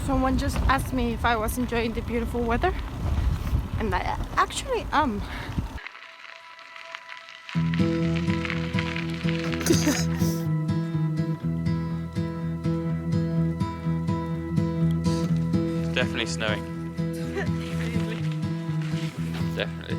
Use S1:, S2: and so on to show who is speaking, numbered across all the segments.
S1: Someone just asked me if I was enjoying the beautiful weather, and I actually am.
S2: It's definitely snowing. Definitely.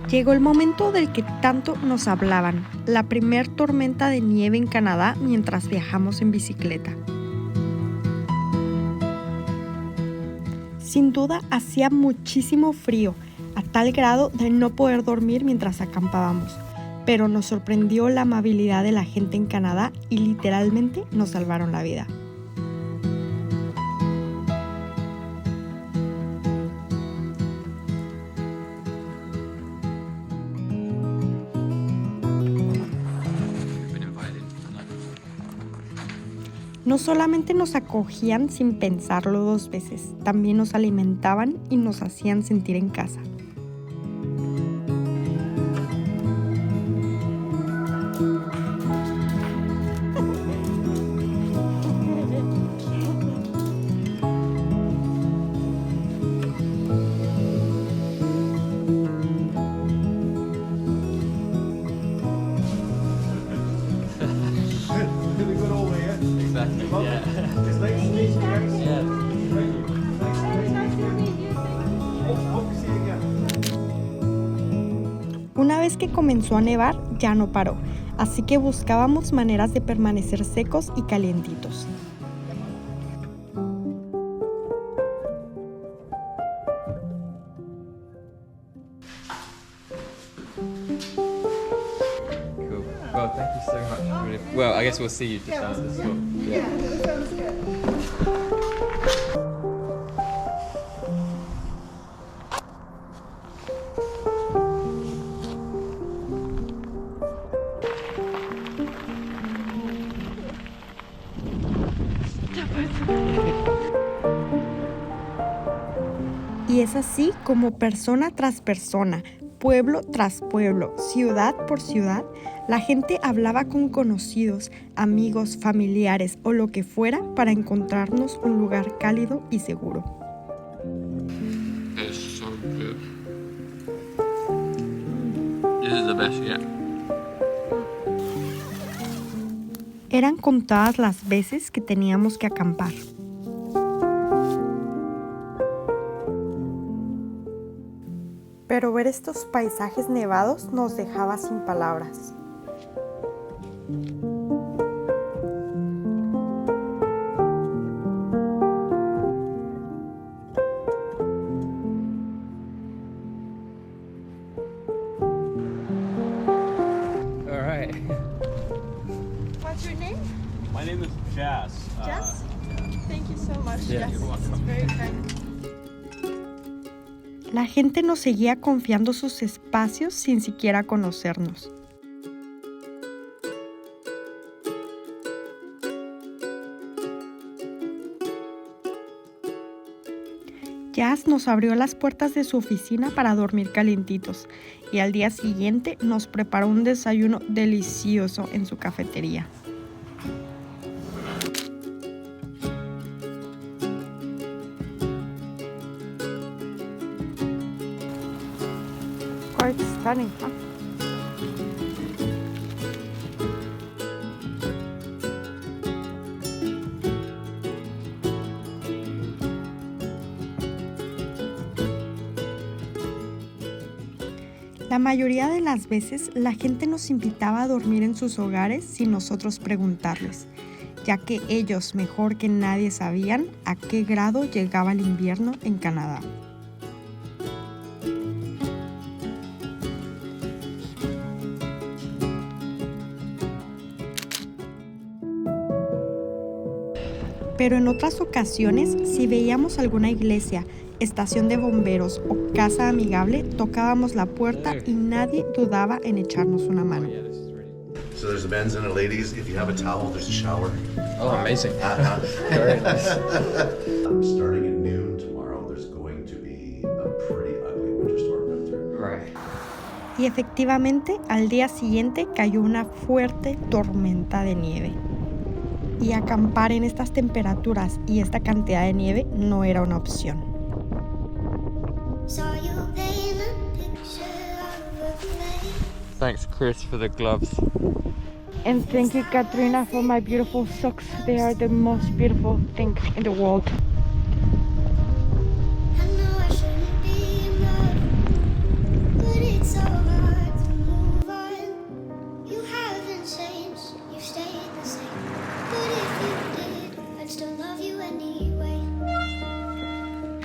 S3: Llegó el momento del que tanto nos hablaban, la primer tormenta de nieve en Canadá mientras viajamos en bicicleta. Sin duda hacía muchísimo frío, a tal grado de no poder dormir mientras acampábamos, pero nos sorprendió la amabilidad de la gente en Canadá y literalmente nos salvaron la vida. No solamente nos acogían sin pensarlo 2 veces, también nos alimentaban y nos hacían sentir en casa.
S2: Exactly. Yeah.
S4: It's nice to meet you guys.
S2: Yeah.
S4: Hope to see you again.
S3: Una vez que comenzó a nevar, ya no paró, así que buscábamos maneras de permanecer secos y calientitos.
S2: Cool. Well, thank you so much. Really. Well, I guess we'll see you just after the school. Yeah.
S4: That sounds good.
S3: Y es así como persona tras persona, pueblo tras pueblo, ciudad por ciudad, la gente hablaba con conocidos, amigos, familiares o lo que fuera para encontrarnos un lugar cálido y seguro.
S2: It's so good. This is the best yet.
S3: Eran contadas las veces que teníamos que acampar. Pero ver estos paisajes nevados nos dejaba sin palabras.
S2: All right.
S1: What's your name?
S4: My name is Jazz.
S1: Jess? Thank you so much.
S2: Yeah,
S1: Jess.
S2: you're welcome.
S1: It's very kind.
S3: La gente nos seguía confiando sus espacios sin siquiera conocernos. Jazz nos abrió las puertas de su oficina para dormir calientitos y al día siguiente nos preparó un desayuno delicioso en su cafetería. Quite stunning, huh? La mayoría de las veces la gente nos invitaba a dormir en sus hogares sin nosotros preguntarles, ya que ellos mejor que nadie sabían a qué grado llegaba el invierno en Canadá. Pero en otras ocasiones, si veíamos alguna iglesia, estación de bomberos o casa amigable, tocábamos la puerta y nadie dudaba en echarnos una mano.
S2: Yeah, this is really.
S5: So there's a men's and a ladies. If you have a towel, there's a shower.
S2: Oh, amazing.
S5: Very nice. Starting at noon tomorrow, there's going to be a pretty ugly winter storm out there.
S2: Right.
S3: Y efectivamente, al día siguiente cayó una fuerte tormenta de nieve. y acampar en estas temperaturas y esta cantidad de nieve no era una opción.
S2: Thanks, Chris, for the gloves.
S1: And thank you, Katrina, for my beautiful socks. They are the most beautiful thing in the world.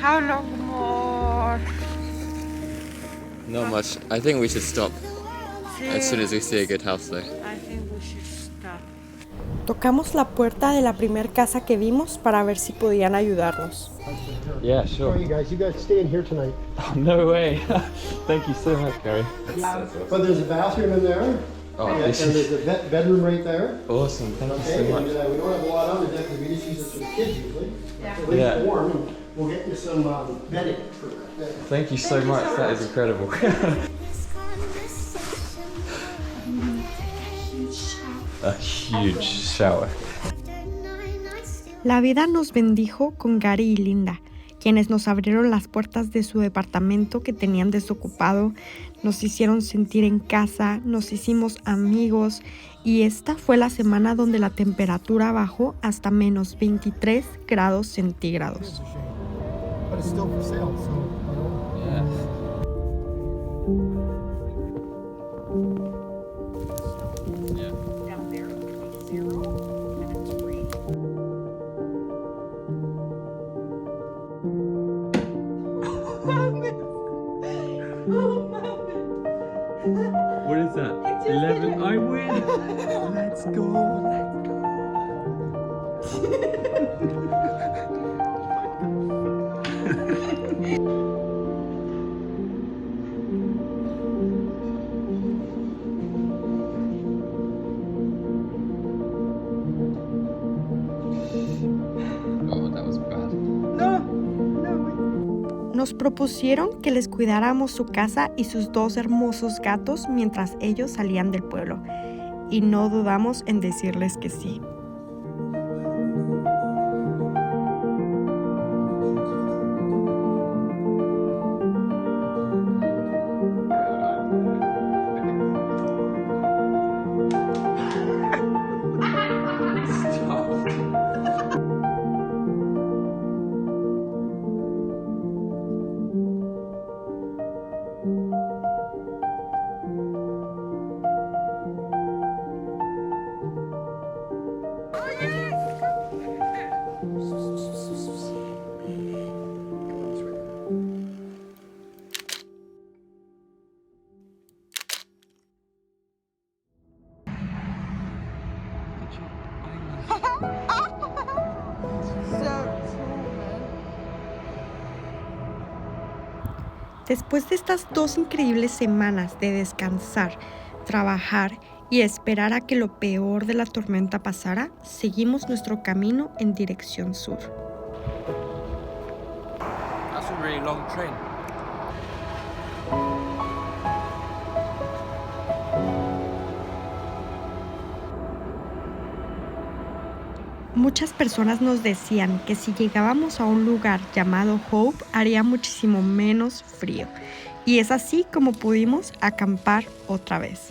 S1: How long more?
S2: Not much. I think we should stop as soon as we see a good house though.
S1: I think we should stop.
S3: Tocamos la puerta de la primer casa que vimos para ver si podían ayudarnos.
S2: Yeah, sure.
S6: You guys stay in here tonight.
S2: Oh, no way. Thank you so much, Gary.
S6: But there's a bathroom in there,
S2: Oh,
S6: and
S2: this
S6: there's
S2: is
S6: a bedroom right there.
S2: awesome. Thank you so
S6: Okay,
S2: much.
S6: and we don't have a lot on the deck because we just use it for the kids usually. So at least
S2: Yeah.
S6: warm, and we'll get you some bedding for that.
S2: Thank you so much. That is incredible. A huge shower.
S3: La vida nos bendijo con Gary y Linda, quienes nos abrieron las puertas de su departamento que tenían desocupado, nos hicieron sentir en casa, nos hicimos amigos y esta fue la semana donde la temperatura bajó hasta menos 23 grados centígrados.
S6: But it's still for sale, so.
S2: Yeah.
S3: Down there, it's 0 and it's free.
S2: What is that? 11. I win. Let's go. Oh, that was bad.
S3: Nos propusieron que les cuidáramos su casa y sus 2 hermosos gatos mientras ellos salían del pueblo, y no dudamos en decirles que sí. Después de estas 2 increíbles semanas de descansar, trabajar y esperar a que lo peor de la tormenta pasara, seguimos nuestro camino en dirección sur.
S2: That's a really long train.
S3: Muchas personas nos decían que si llegábamos a un lugar llamado Hope haría muchísimo menos frío. Y es así como pudimos acampar otra vez.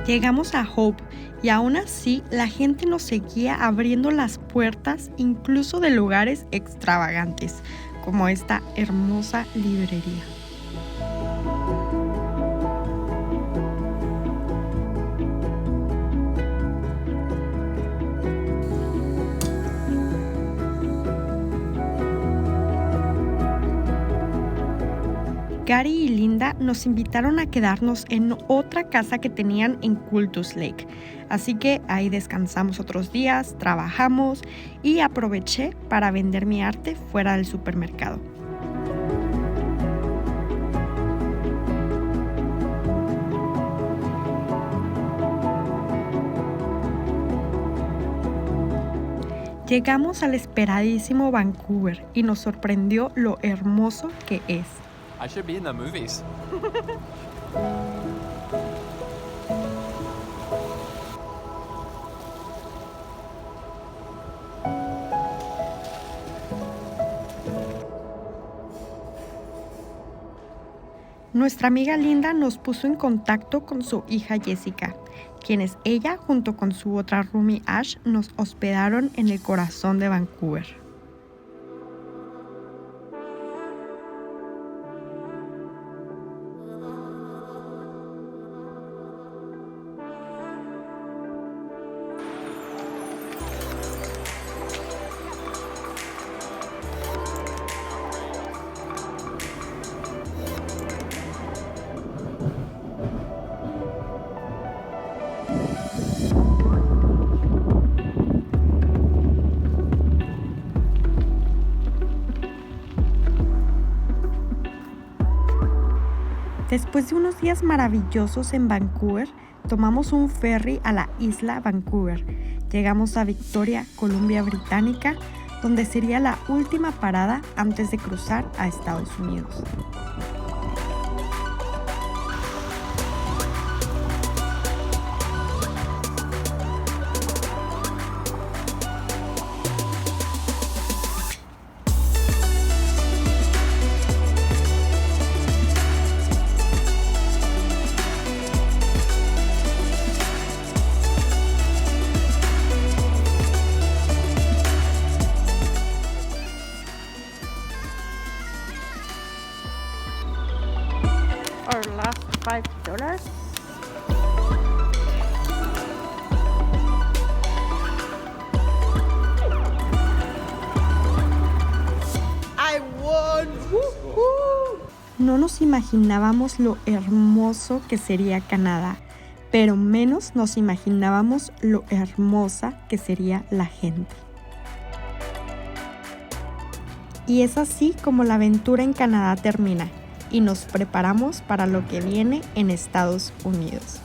S3: Llegamos a Hope y aún así la gente nos seguía abriendo las puertas incluso de lugares extravagantes, como esta hermosa librería. Gary y Linda nos invitaron a quedarnos en otra casa que tenían en Cultus Lake. Así que ahí descansamos otros días, trabajamos y aproveché para vender mi arte fuera del supermercado. Llegamos al esperadísimo Vancouver y nos sorprendió lo hermoso que es.
S2: I should be in the movies.
S3: Nuestra amiga Linda nos puso en contacto con su hija Jessica, quienes ella junto con su otra roomie Ash nos hospedaron en el corazón de Vancouver. Después de unos días maravillosos en Vancouver, tomamos un ferry a la isla Vancouver. Llegamos a Victoria, Columbia Británica, donde sería la última parada antes de cruzar a Estados Unidos.
S1: Our last $5.
S3: No nos imaginábamos lo hermoso que sería Canadá, pero menos nos imaginábamos lo hermosa que sería la gente. Y es así como la aventura en Canadá termina y nos preparamos para lo que viene en Estados Unidos.